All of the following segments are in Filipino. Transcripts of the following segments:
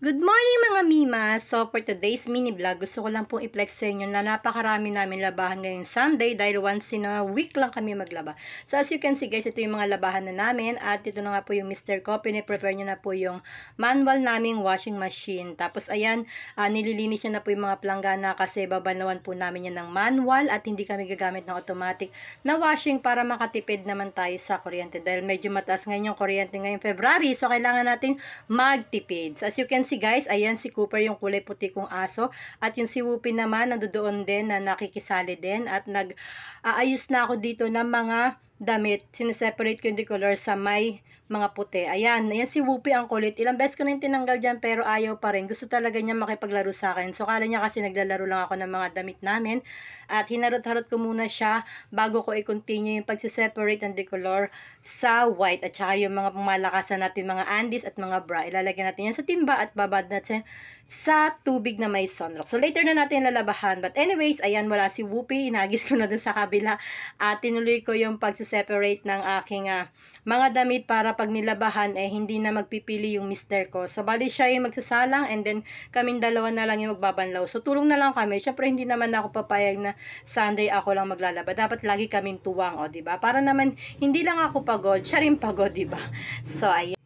Good morning mga Mima! So for today's mini vlog, gusto ko lang pong i-flex sa inyo na napakarami namin labahan ngayong Sunday dahil once in a week lang kami maglaba. So as you can see guys, ito yung mga labahan na namin at ito na nga po yung Mr. Co. Pine-prepare nyo na po yung manual naming washing machine. Tapos ayan, nililinis niya na po yung mga planggana kasi babanlawan po namin yan ng manual at hindi kami gagamit ng automatic na washing para makatipid naman tayo sa kuryente dahil medyo mataas ngayon yung kuryente ngayong February. So kailangan natin magtipid. So as you can see guys, ayan si Cooper yung kulay puti kong aso at yung si Whoopi naman nandoon din na nakikisali din at nag-aayos na ako dito ng mga damit. Sineseparate ko yung color sa may mga puti. Ayan si Whoopi ang kulit. Ilang beses ko na yung tinanggal dyan pero ayaw pa rin. Gusto talaga niya makipaglaro sa akin. So kala niya kasi naglalaro lang ako ng mga damit namin. At hinarot-harot ko muna siya bago ko i-continue yung pagsiseparate ng decolor sa white. At saka yung mga pumalakasan natin mga undies at mga bra. Ilalagyan natin yan sa timba at babad natin sa tubig na may sunrock. So later na natin lalabahan. But anyways, ayan wala si Whoopi. Inagis ko na dun sa kabila. At tinuloy ko yung pagsiseparate ng aking mga damit para pag nilabahan hindi na magpipili yung mister ko. So bali siya yung magsasalang and then kaming dalawa na lang yung magbabanlaw. So tulong na lang kami. Syempre hindi naman ako papayag na Sunday ako lang maglalaba. Dapat lagi kaming tuwang, diba? Para naman hindi lang ako pagod, siya rin pagod, diba? So ayan.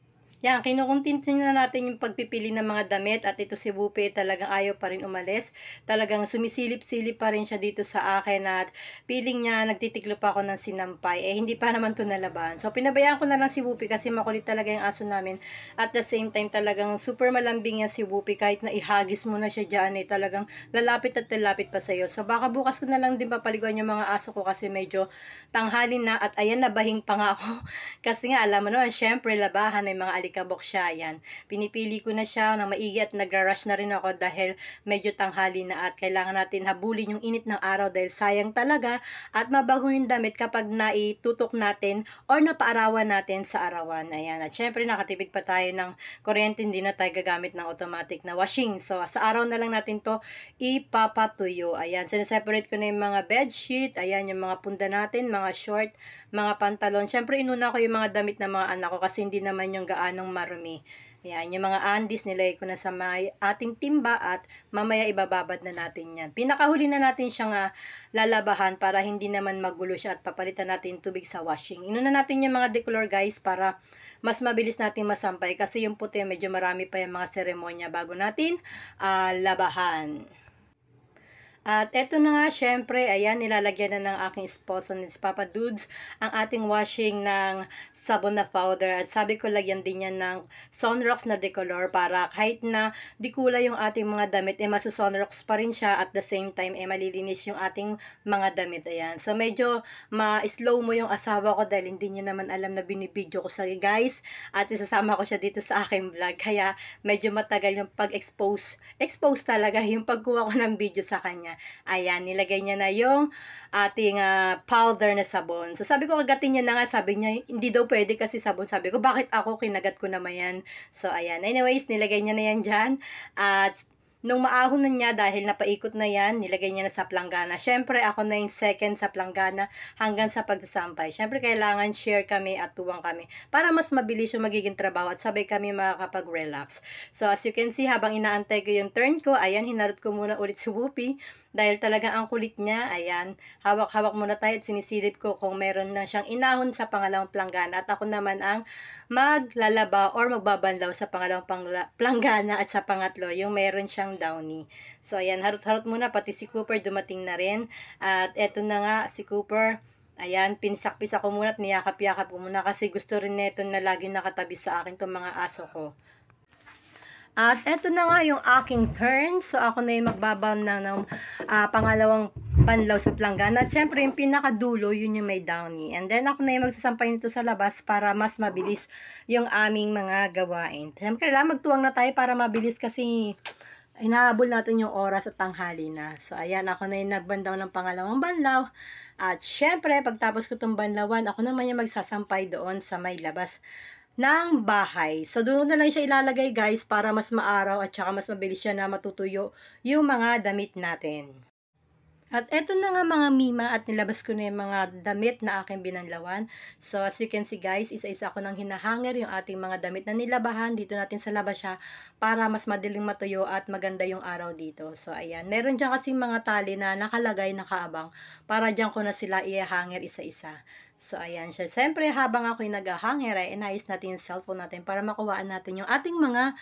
Yan, kinukontinue na natin yung pagpipili ng mga damit at ito si Whoopi talagang ayaw pa rin umalis. Talagang sumisilip-silip pa rin siya dito sa akin at feeling niya nagtitiklo pa ako ng sinampay. Hindi pa naman to nalaban. So pinabayaan ko na lang si Whoopi kasi makulit talaga yung aso namin. At the same time talagang super malambing yan si Whoopi kahit na ihagis mo na siya dyan talagang lalapit at lalapit pa sa'yo. So baka bukas ko na lang din papaliguan yung mga aso ko kasi medyo tanghali na at ayan nabahing pa nga ako. Kasi nga alam mo naman syempre labahan may mga alikabok siya. Yan. Pinipili ko na siya ng maigi at nagra-rush na rin ako dahil medyo tanghali na at kailangan natin habulin yung init ng araw dahil sayang talaga at mabago yung damit kapag naitutok natin or napaarawan natin sa arawan. Ayan. At syempre nakatipid pa tayo ng kuryente, hindi na tayo gagamit ng automatic na washing. So sa araw na lang natin to ipapatuyo. Ayan. Sineseparate ko na yung mga bedsheet. Ayan yung mga punda natin, mga short, mga pantalon. Syempre inuna ko yung mga damit ng mga anak ko kasi hindi naman yung gaanong marumi. Ayan, yung mga undies nilagay ko na sa ating timba at mamaya ibababad na natin yan. Pinakahuli na natin siyang lalabahan para hindi naman magulo siya at papalitan natin tubig sa washing. Inuna natin yung mga decolor guys para mas mabilis natin masampay kasi yung puti medyo marami pa yung mga seremonya bago natin labahan. At eto na nga, syempre, ayan, nilalagyan na ng aking esposo ni Papa Dudes ang ating washing ng sabon na powder. At sabi ko, lagyan din yan ng Sunrocks na decolor para kahit na di kulay yung ating mga damit, masu-Sunrocks pa rin siya at the same time, malilinis yung ating mga damit. Ayan. So, medyo ma-slow mo yung asawa ko dahil hindi niya naman alam na binibidyo ko sa guys. At isasama ko siya dito sa aking vlog. Kaya, medyo matagal yung pag-expose. Expose talaga yung pagkuha ko ng video sa kanya. Ayan, nilagay niya na yung ating powder na sabon. So, sabi ko, kagatin niya na nga. Sabi niya, hindi daw pwede kasi sabon. Sabi ko, bakit ako? Kinagat ko naman yan. So, ayan. Anyways, nilagay niya na yan dyan. At nung maahon na niya dahil napaikot na yan, nilagay niya na sa planggana. Syempre, ako na yung second sa planggana hanggang sa pagsasampay. Syempre, kailangan share kami at tuwang kami para mas mabilis yung magiging trabaho at sabay kami makakapag-relax. So, as you can see, habang inaantay ko yung turn ko, ayan, hinarot ko muna ulit si Whoopi dahil talagang ang kulit niya. Ayan, hawak-hawak muna tayo at sinisilip ko kung meron na siyang inahon sa pangalawang planggana at ako naman ang maglalaba or magbabanlaw sa pangalawang planggana at sa pangatlo, yung meron siyang downy. So, ayan, harot-harot muna, pati si Cooper dumating na rin. At eto na nga, si Cooper, ayan, pinisakpis ako muna at niyakap-yakap ko muna kasi gusto rin neto na laging nakatabi sa akin itong mga aso ko. At eto na nga yung aking turn. So, ako na yung magbabaw ng pangalawang panlaw sa planggana. At syempre, yung pinakadulo, yun yung may downy. And then, ako na yung magsasampay nito sa labas para mas mabilis yung aming mga gawain. Syempre, kailangan magtuwang na tayo para mabilis kasi hinahabol natin yung oras at tanghali na. So, ayan, ako na yung nagbandaw ng pangalawang banlaw. At syempre, pagtapos ko itong banlawan, ako naman yung magsasampay doon sa may labas ng bahay. So, doon na lang siya ilalagay guys para mas maaraw at saka mas mabilis siya na matutuyo yung mga damit natin. At eto na nga mga Mima at nilabas ko na yung mga damit na aking binanlawan. So as you can see guys, isa-isa ko nang hinahanger yung ating mga damit na nilabahan. Dito natin sa labas siya para mas madaling matuyo at maganda yung araw dito. So ayan, meron dyan kasi mga tali na nakalagay, nakaabang para dyan ko na sila i-hanger isa-isa. So ayan siya. Siyempre habang ako'y nag-hanger ay inayos natin yung cellphone natin para makuhaan natin yung ating mga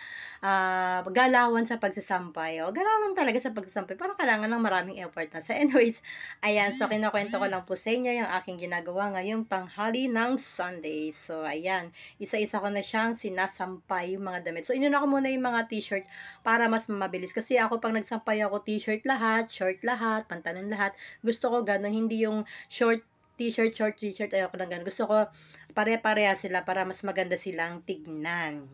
galawan sa pagsasampay. O, galawan talaga sa pagsasampay. Parang kailangan ng maraming effort na. So, anyways, ayan. So, kinukwento ko lang po sa inyo yung aking ginagawa ngayong tanghali ng Sunday. So, ayan. Isa-isa ko na siyang sinasampay yung mga damit. So, inuna ko muna yung mga t-shirt para mas mabilis. Kasi ako, pag nagsampay ako, t-shirt lahat, short lahat, pantalon lahat. Gusto ko gano'n. Hindi yung short t-shirt, short t-shirt. Ayoko lang gano'n. Gusto ko pare-pareha sila para mas maganda silang tignan.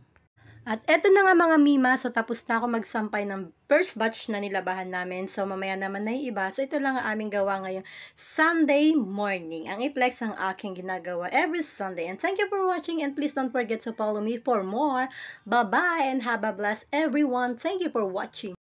At eto na nga mga Mima, so tapos na ako magsampay ng first batch na nilabahan namin. So mamaya naman na yung iba. So ito lang ang aming gawa ngayong Sunday morning. Ang i-flex ang aking ginagawa every Sunday. And thank you for watching and please don't forget to follow me for more. Bye-bye and have a blessed everyone. Thank you for watching.